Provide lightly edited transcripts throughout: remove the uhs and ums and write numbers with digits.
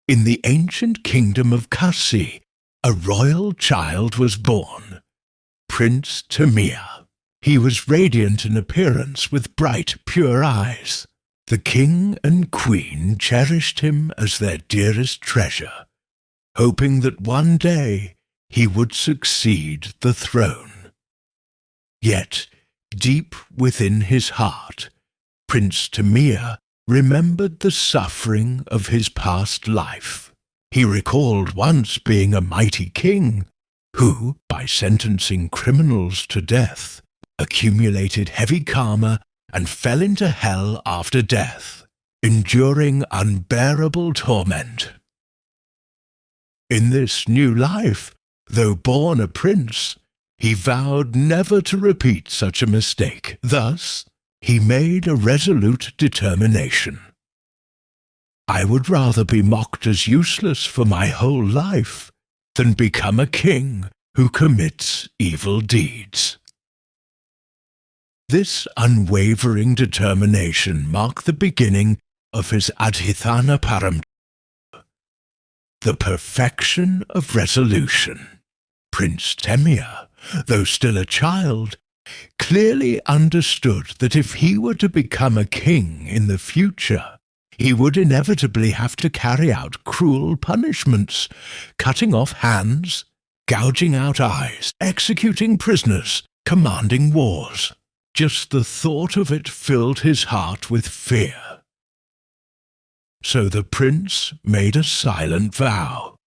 In the ancient kingdom of Kasi, a royal child was born, Prince Temiya. He was radiant in appearance with bright, pure eyes. The king and queen cherished him as their dearest treasure, hoping that one day he would succeed the throne. Yet, deep within his heart, Prince Temiya remembered the suffering of his past life. He recalled once being a mighty king who, by sentencing criminals to death, accumulated heavy karma and fell into hell after death, enduring unbearable torment. In this new life, though born a prince, he vowed never to repeat such a mistake. Thus, he made a resolute determination. I would rather be mocked as useless for my whole life than become a king who commits evil deeds. This unwavering determination marked the beginning of his Adhithana Param, the perfection of resolution. Prince Temiya, though still a child, clearly understood that if he were to become a king in the future, he would inevitably have to carry out cruel punishments, cutting off hands, gouging out eyes, executing prisoners, commanding wars. Just the thought of it filled his heart with fear. So the prince made a silent vow.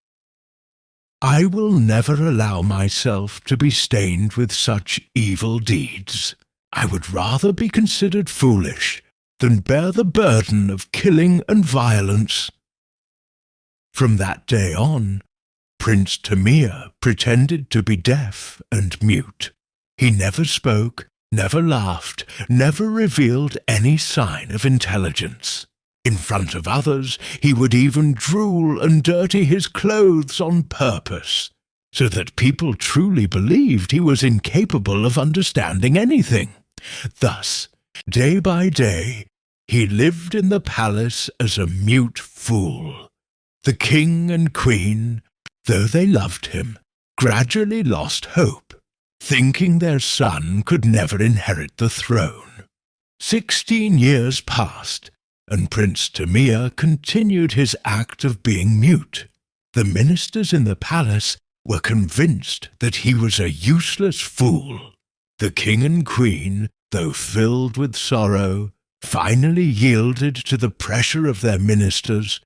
I will never allow myself to be stained with such evil deeds. I would rather be considered foolish than bear the burden of killing and violence. From that day on, Prince Temiya pretended to be deaf and mute. He never spoke, never laughed, never revealed any sign of intelligence. In front of others, he would even drool and dirty his clothes on purpose, so that people truly believed he was incapable of understanding anything. Thus, day by day, he lived in the palace as a mute fool. The king and queen, though they loved him, gradually lost hope, thinking their son could never inherit the throne. 16 years passed, and Prince Temiya continued his act of being mute. The ministers in the palace were convinced that he was a useless fool. The king and queen, though filled with sorrow, finally yielded to the pressure of their ministers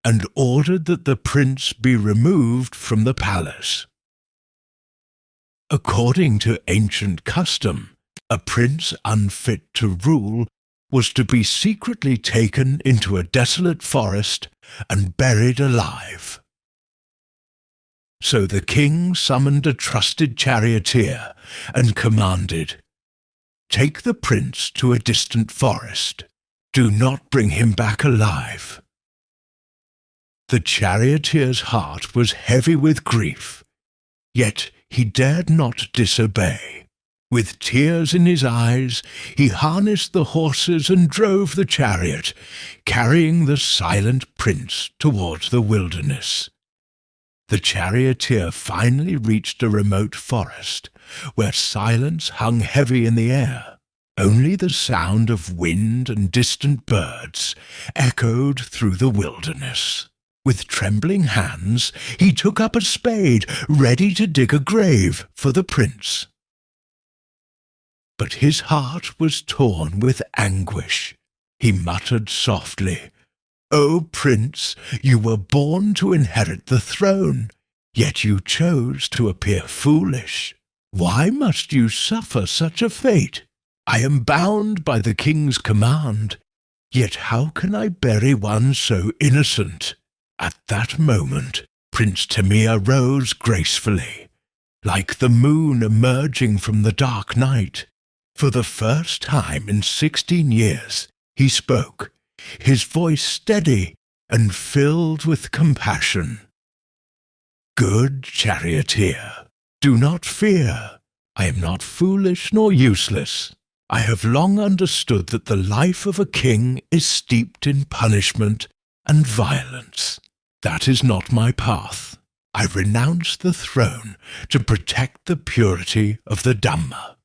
and ordered that the prince be removed from the palace. According to ancient custom, a prince unfit to rule was to be secretly taken into a desolate forest and buried alive. So the king summoned a trusted charioteer and commanded, "Take the prince to a distant forest. Do not bring him back alive." The charioteer's heart was heavy with grief, yet he dared not disobey. With tears in his eyes, he harnessed the horses and drove the chariot, carrying the silent prince towards the wilderness. The charioteer finally reached a remote forest, where silence hung heavy in the air. Only the sound of wind and distant birds echoed through the wilderness. With trembling hands, he took up a spade, ready to dig a grave for the prince. But his heart was torn with anguish. He muttered softly, "O prince, you were born to inherit the throne, yet you chose to appear foolish. Why must you suffer such a fate? I am bound by the king's command, yet how can I bury one so innocent?" At that moment, Prince Temiya rose gracefully, like the moon emerging from the dark night. For the first time in 16 years, he spoke, his voice steady and filled with compassion. "Good charioteer, do not fear. I am not foolish nor useless. I have long understood that the life of a king is steeped in punishment and violence. That is not my path. I renounce the throne to protect the purity of the Dhamma."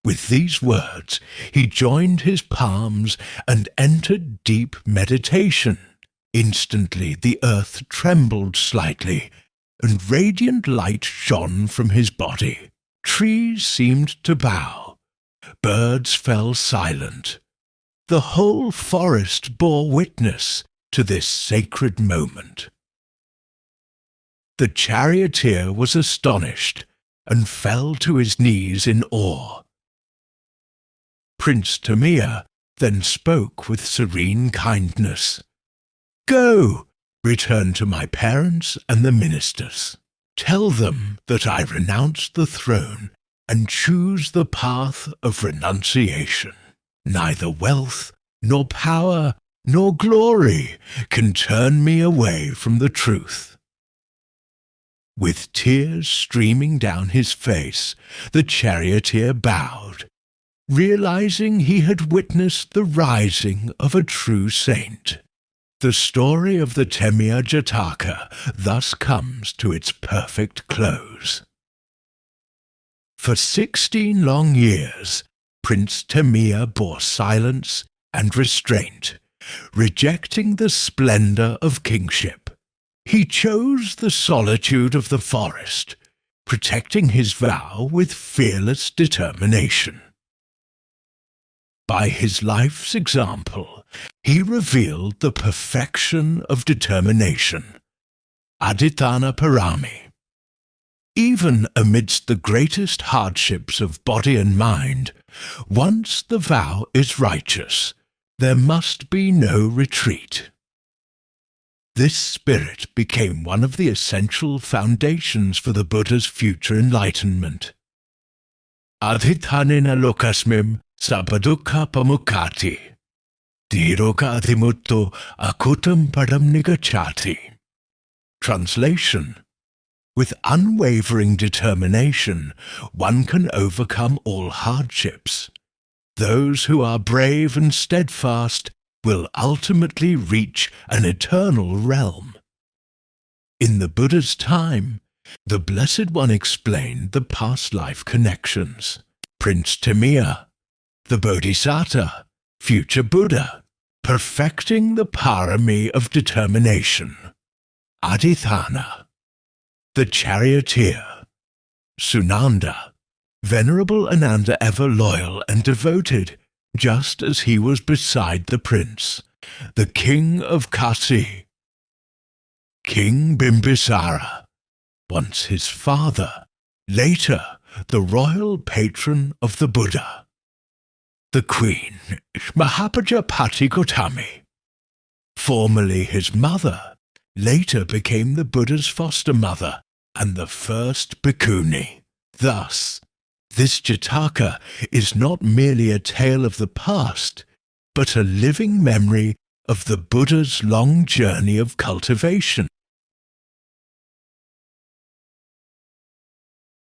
With these words, he joined his palms and entered deep meditation. Instantly the earth trembled slightly, and radiant light shone from his body. Trees seemed to bow. Birds fell silent. The whole forest bore witness to this sacred moment. The charioteer was astonished and fell to his knees in awe. Prince Temiya then spoke with serene kindness. "Go, return to my parents and the ministers. Tell them that I renounce the throne and choose the path of renunciation. Neither wealth, nor power, nor glory can turn me away from the truth." With tears streaming down his face, the charioteer bowed, realizing he had witnessed the rising of a true saint. The story of the Temiya Jātaka thus comes to its perfect close. For 16 long years, Prince Temiya bore silence and restraint, rejecting the splendor of kingship. He chose the solitude of the forest, protecting his vow with fearless determination. By his life's example, he revealed the perfection of determination, adhitthana parami. Even amidst the greatest hardships of body and mind, once the vow is righteous, there must be no retreat. This spirit became one of the essential foundations for the Buddha's future enlightenment. Adhittanena lokasmim sabadukha pamukati, dhiroka adhimutto akutam padam nigachati. Translation: with unwavering determination, one can overcome all hardships. Those who are brave and steadfast will ultimately reach an eternal realm. In the Buddha's time, the Blessed One explained the past life connections. Prince Temiya, the Bodhisattva, future Buddha, perfecting the parami of determination. Adhitthana, the charioteer. Sunanda, Venerable Ananda ever loyal and devoted, just as he was beside the prince, the king of Kasi. King Bimbisara, once his father, later the royal patron of the Buddha. The queen, Mahapajapati Gautami, formerly his mother, later became the Buddha's foster mother and the first bhikkhuni. Thus, this Jātaka is not merely a tale of the past, but a living memory of the Buddha's long journey of cultivation.